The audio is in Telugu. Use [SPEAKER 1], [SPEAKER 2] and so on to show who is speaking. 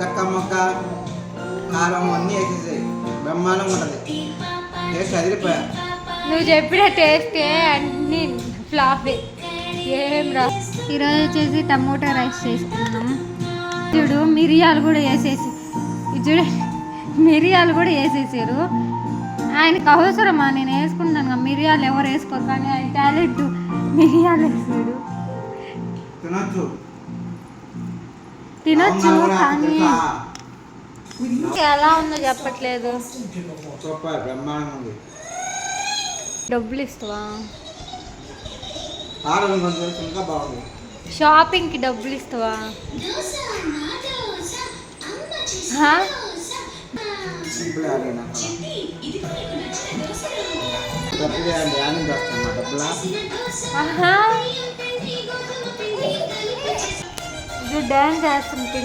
[SPEAKER 1] చక్క మొక్క కారం అన్నీ వేసేసాయి, బ్రహ్మాండంగా ఉంటుంది. టేస్ట్ అదిరిపోయా.
[SPEAKER 2] నువ్వు చెప్పిన టేస్టే అన్ని ఫ్లాప్. ఏం రా. ఈరోజు వచ్చేసి టమోటా రైస్ చేసుకున్నాం. చూడు మిరియాలు కూడా వేసేసి, చూడు మిరియాలు కూడా వేసేసారు. ఆయనకు అవసరమా? నేను వేసుకుంటాను కదా మిరియాలు, ఎవరు వేసుకోరు కానీ ఆయన టాలెంట్ మిరియాలు వేసాడు. తినొచ్చు కానీ ఎలా ఉందో చెప్పట్లేదు. డబ్బులు ఇస్తావా? షాపింగ్కి డబ్బులు ఇస్తావా? డాన్స్ చేస్తుంటే